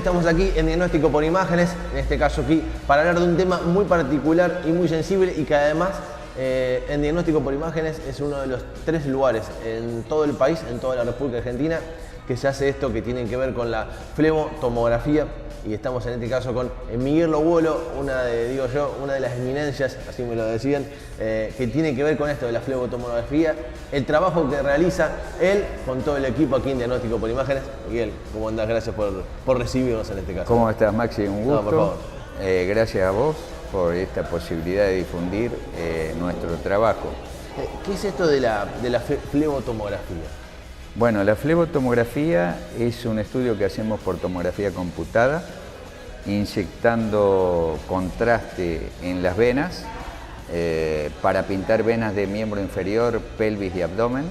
estamos aquí en Diagnóstico por Imágenes, en este caso aquí, para hablar de un tema muy particular y muy sensible y que además en Diagnóstico por Imágenes es uno de los 3 lugares en todo el país, en toda la República Argentina, que se hace esto que tiene que ver con la flebotomografía. Y estamos en este caso con Miguel Lobuolo, una de las eminencias, así me lo decían, que tiene que ver con esto de la flebotomografía, el trabajo que realiza él con todo el equipo aquí en Diagnóstico por Imágenes. Miguel, ¿cómo andás? Gracias por recibirnos en este caso. ¿Cómo estás, Maxi? Un gusto. No, por favor. Gracias a vos por esta posibilidad de difundir nuestro trabajo. ¿Qué es esto de la flebotomografía? Bueno, la flebotomografía es un estudio que hacemos por tomografía computada, inyectando contraste en las venas para pintar venas de miembro inferior, pelvis y abdomen,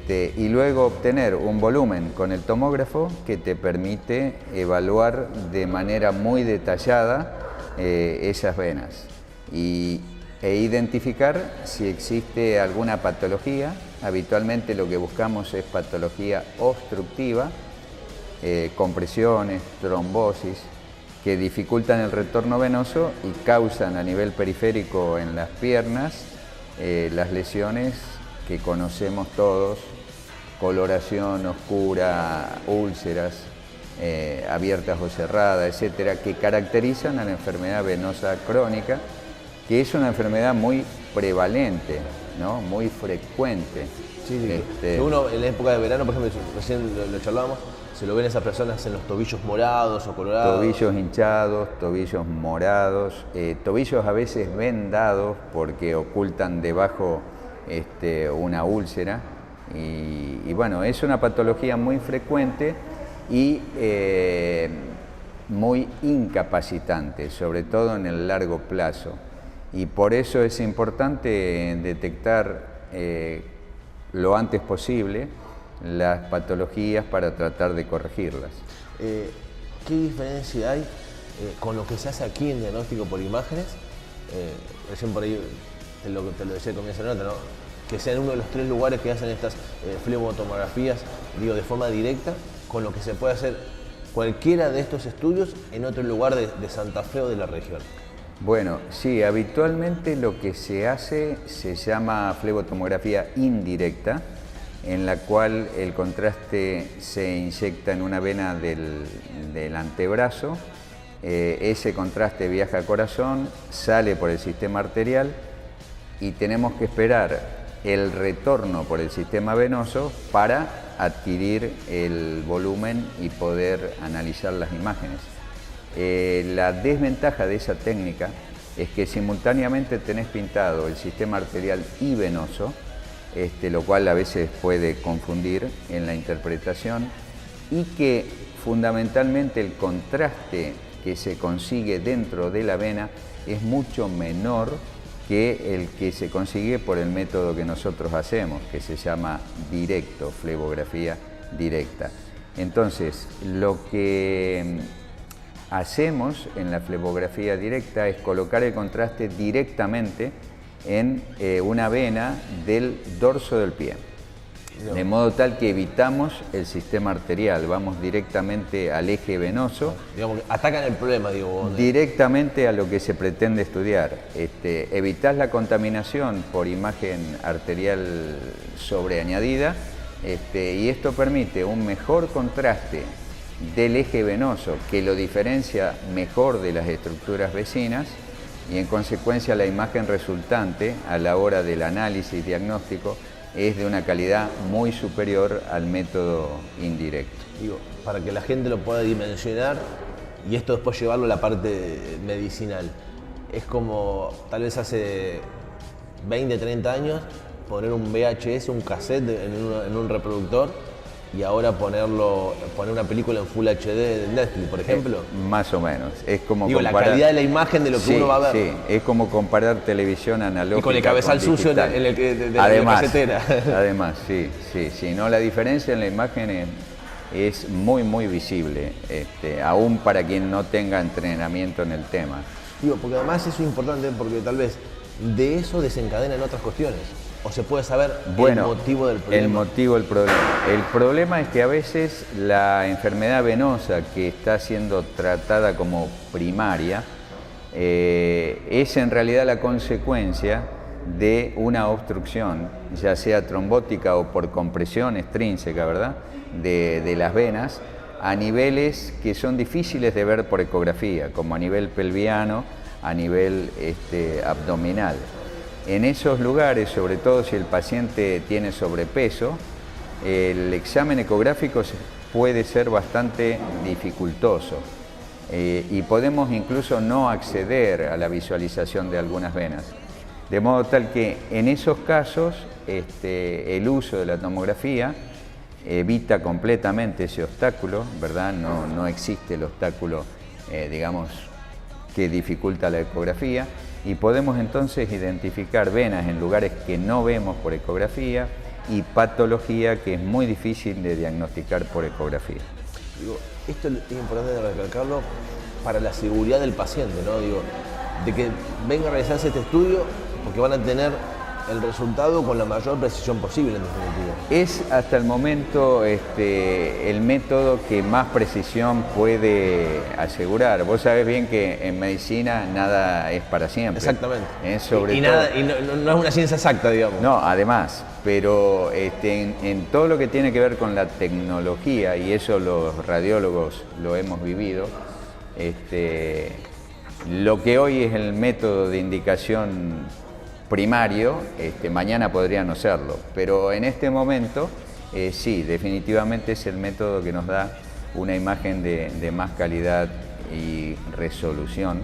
y luego obtener un volumen con el tomógrafo que te permite evaluar de manera muy detallada esas venas e identificar si existe alguna patología. Habitualmente lo que buscamos es patología obstructiva, compresiones, trombosis, que dificultan el retorno venoso y causan a nivel periférico en las piernas las lesiones que conocemos todos, coloración oscura, úlceras abiertas o cerradas, etcétera, que caracterizan a la enfermedad venosa crónica, que es una enfermedad muy prevalente, ¿no? Muy frecuente. Sí. Uno en la época de verano, por ejemplo, recién lo charlábamos, se lo ven a esas personas en los tobillos morados o colorados. Tobillos hinchados, tobillos morados, tobillos a veces vendados porque ocultan debajo una úlcera. Y bueno, es una patología muy frecuente y muy incapacitante, sobre todo en el largo plazo. Y por eso es importante detectar lo antes posible las patologías para tratar de corregirlas. ¿Qué diferencia hay con lo que se hace aquí en Diagnóstico por Imágenes? Recién por ahí te lo decía al comienzo de la nota, ¿no? Que sea uno de los 3 lugares que hacen estas flebotomografías, digo, de forma directa, con lo que se puede hacer cualquiera de estos estudios en otro lugar de Santa Fe o de la región. Bueno, sí, habitualmente lo que se hace se llama flebotomografía indirecta, en la cual el contraste se inyecta en una vena del antebrazo, ese contraste viaja al corazón, sale por el sistema arterial y tenemos que esperar el retorno por el sistema venoso para adquirir el volumen y poder analizar las imágenes. La desventaja de esa técnica es que simultáneamente tenés pintado el sistema arterial y venoso, lo cual a veces puede confundir en la interpretación, y que fundamentalmente el contraste que se consigue dentro de la vena es mucho menor que el que se consigue por el método que nosotros hacemos, que se llama directo, flebografía directa. Entonces, lo que hacemos en la flebografía directa es colocar el contraste directamente en una vena del dorso del pie, de modo tal que evitamos el sistema arterial, vamos directamente al eje venoso. Digamos que atacan el problema, digo. Directamente a lo que se pretende estudiar. Evitás la contaminación por imagen arterial sobreañadida, y esto permite un mejor contraste del eje venoso, que lo diferencia mejor de las estructuras vecinas, y en consecuencia la imagen resultante a la hora del análisis diagnóstico es de una calidad muy superior al método indirecto. Digo, para que la gente lo pueda dimensionar y esto después llevarlo a la parte medicinal, es como tal vez hace 20, 30 años poner un VHS, un cassette en un reproductor, y ahora poner una película en Full HD de Netflix, por ejemplo. Más o menos. Es como comparar, la calidad de la imagen de lo que uno va a ver. Sí, es como comparar televisión analógica y con el cabezal sucio de la casetera. Además, sí. No, la diferencia en la imagen es muy, muy visible, aún para quien no tenga entrenamiento en el tema. Digo, porque además eso es importante porque tal vez de eso desencadenan otras cuestiones. ¿O se puede saber Bueno, el motivo del problema? El motivo del problema. El problema es que a veces la enfermedad venosa que está siendo tratada como primaria es en realidad la consecuencia de una obstrucción, ya sea trombótica o por compresión extrínseca, ¿verdad?, de las venas, a niveles que son difíciles de ver por ecografía, como a nivel pelviano, a nivel abdominal. En esos lugares, sobre todo si el paciente tiene sobrepeso, el examen ecográfico puede ser bastante dificultoso y podemos incluso no acceder a la visualización de algunas venas. De modo tal que en esos casos el uso de la tomografía evita completamente ese obstáculo, ¿verdad? No existe el obstáculo, digamos, que dificulta la ecografía, y podemos entonces identificar venas en lugares que no vemos por ecografía y patología que es muy difícil de diagnosticar por ecografía. Digo, esto es importante recalcarlo para la seguridad del paciente, ¿no? Digo, de que venga a realizarse este estudio porque van a tener el resultado con la mayor precisión posible, en definitiva. Es hasta el momento el método que más precisión puede asegurar. Vos sabés bien que en medicina nada es para siempre. Exactamente. Sobre no es una ciencia exacta, digamos. No, además, pero en todo lo que tiene que ver con la tecnología, y eso los radiólogos lo hemos vivido, lo que hoy es el método de indicación primario, mañana podría no serlo, pero en este momento sí, definitivamente es el método que nos da una imagen de más calidad y resolución,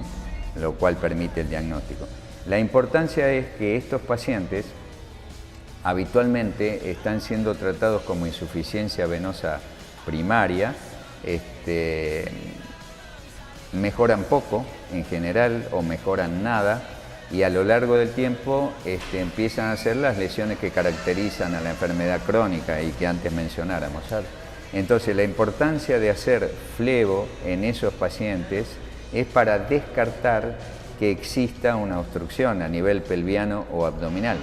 lo cual permite el diagnóstico. La importancia es que estos pacientes habitualmente están siendo tratados como insuficiencia venosa primaria, mejoran poco en general o mejoran nada, y a lo largo del tiempo empiezan a ser las lesiones que caracterizan a la enfermedad crónica y que antes mencionáramos. Entonces, la importancia de hacer flevo en esos pacientes es para descartar que exista una obstrucción a nivel pelviano o abdominal.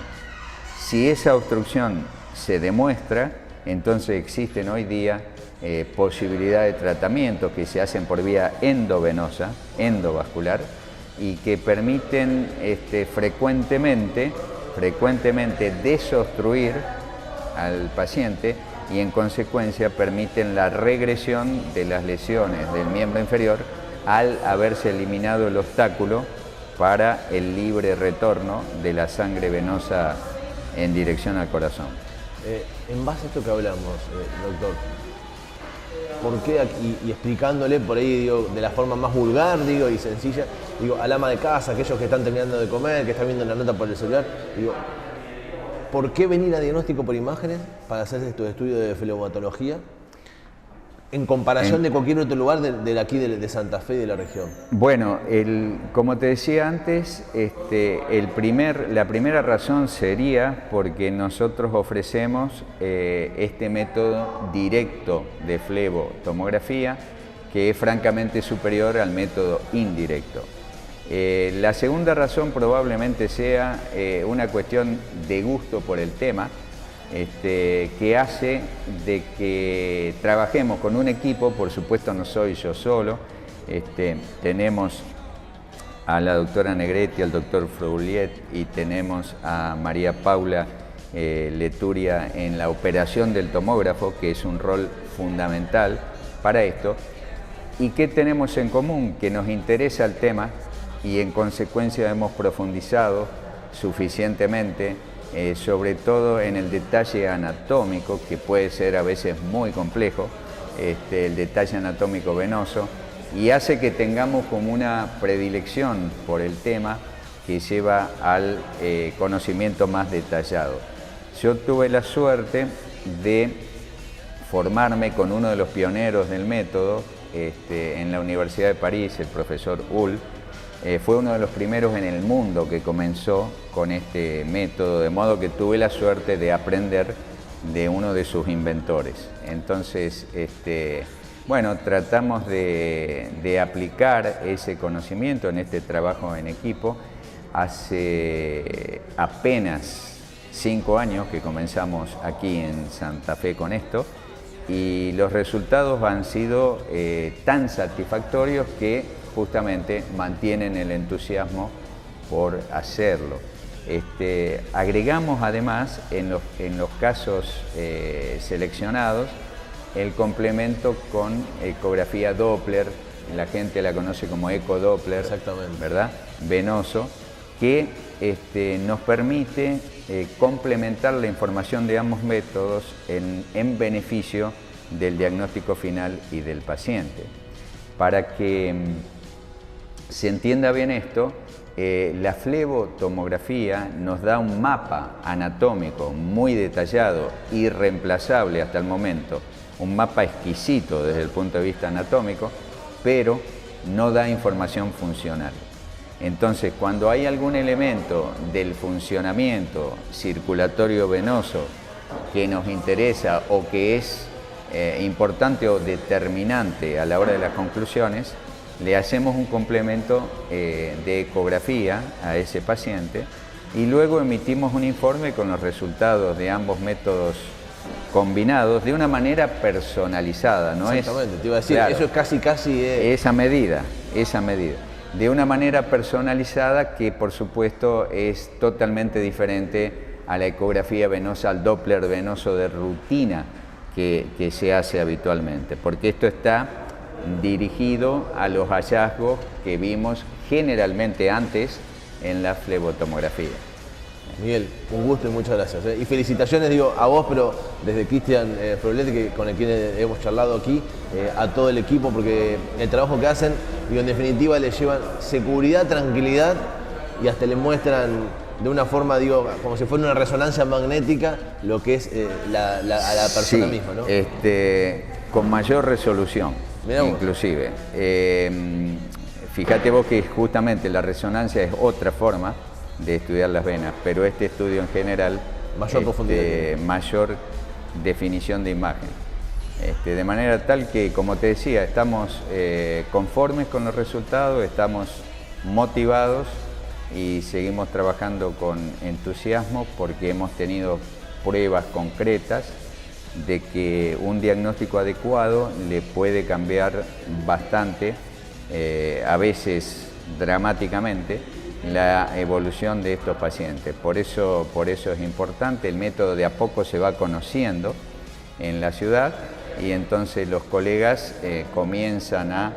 Si esa obstrucción se demuestra, entonces existen hoy día posibilidad de tratamiento que se hacen por vía endovenosa, endovascular, y que permiten frecuentemente desobstruir al paciente y en consecuencia permiten la regresión de las lesiones del miembro inferior al haberse eliminado el obstáculo para el libre retorno de la sangre venosa en dirección al corazón. En base a esto que hablamos, doctor, ¿por qué aquí, y explicándole por ahí, digo, de la forma más vulgar, digo, y sencilla, digo, al ama de casa, aquellos que están terminando de comer, que están viendo la nota por el celular, digo, ¿por qué venir a diagnóstico por imágenes para hacer estos estudios de flebomatología en comparación de cualquier otro lugar de aquí de Santa Fe y de la región? Bueno, como te decía antes, la primera razón sería porque nosotros ofrecemos este método directo de flebotomografía que es francamente superior al método indirecto. La segunda razón probablemente sea una cuestión de gusto por el tema, que hace de que trabajemos con un equipo. Por supuesto no soy yo solo, tenemos a la doctora Negretti, al doctor Frouliet y tenemos a María Paula Leturia en la operación del tomógrafo, que es un rol fundamental para esto. ¿Y qué tenemos en común? Que nos interesa el tema y en consecuencia hemos profundizado suficientemente, sobre todo en el detalle anatómico, que puede ser a veces muy complejo, el detalle anatómico venoso, y hace que tengamos como una predilección por el tema que lleva al conocimiento más detallado. Yo tuve la suerte de formarme con uno de los pioneros del método en la Universidad de París, el profesor Hull. Fue uno de los primeros en el mundo que comenzó con este método, de modo que tuve la suerte de aprender de uno de sus inventores. Entonces, bueno, tratamos de aplicar ese conocimiento en este trabajo en equipo. Hace apenas 5 años que comenzamos aquí en Santa Fe con esto, y los resultados han sido tan satisfactorios que justamente mantienen el entusiasmo por hacerlo. Agregamos además en los casos seleccionados el complemento con ecografía Doppler, la gente la conoce como ecodoppler, exactamente, ¿verdad? Venoso, que nos permite complementar la información de ambos métodos en beneficio del diagnóstico final y del paciente. Para que se entienda bien esto, la flebotomografía nos da un mapa anatómico muy detallado, irreemplazable hasta el momento, un mapa exquisito desde el punto de vista anatómico, pero no da información funcional. Entonces, cuando hay algún elemento del funcionamiento circulatorio venoso que nos interesa o que es importante o determinante a la hora de las conclusiones, le hacemos un complemento de ecografía a ese paciente y luego emitimos un informe con los resultados de ambos métodos combinados de una manera personalizada, ¿no? Exactamente, te iba a decir, claro, eso es casi... esa medida, de una manera personalizada que por supuesto es totalmente diferente a la ecografía venosa, al Doppler venoso de rutina que se hace habitualmente, porque esto está dirigido a los hallazgos que vimos generalmente antes en la flebotomografía. Miguel, un gusto y muchas gracias. Y felicitaciones, digo, a vos, pero desde Cristian Froletti, con el quien hemos charlado aquí, a todo el equipo, porque el trabajo que hacen, digo, en definitiva, le llevan seguridad, tranquilidad y hasta le muestran de una forma, digo, como si fuera una resonancia magnética, lo que es a la persona misma, ¿no? Con mayor resolución, inclusive. Fíjate vos que justamente la resonancia es otra forma de estudiar las venas, pero este estudio en general, mayor profundidad, mayor definición de imagen. De manera tal que, como te decía, estamos conformes con los resultados, estamos motivados y seguimos trabajando con entusiasmo porque hemos tenido pruebas concretas de que un diagnóstico adecuado le puede cambiar bastante, a veces dramáticamente, la evolución de estos pacientes. Por eso es importante, el método de a poco se va conociendo en la ciudad y entonces los colegas comienzan a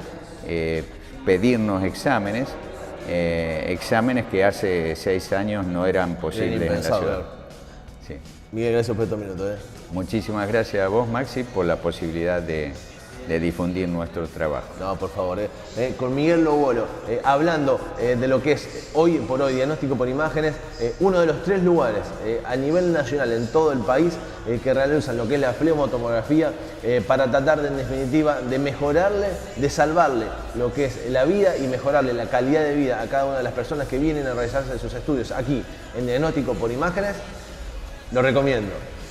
pedirnos exámenes que hace 6 años no eran posibles en la ciudad. Sí. Miguel, gracias por estos minutos. Muchísimas gracias a vos, Maxi, por la posibilidad de difundir nuestro trabajo. No, por favor. Con Miguel Lobolo, hablando de lo que es hoy por hoy diagnóstico por imágenes, uno de los 3 lugares a nivel nacional en todo el país que realizan lo que es la flebotomografía para tratar de, en definitiva, de mejorarle, de salvarle lo que es la vida y mejorarle la calidad de vida a cada una de las personas que vienen a realizarse sus estudios aquí en diagnóstico por imágenes. Lo recomiendo.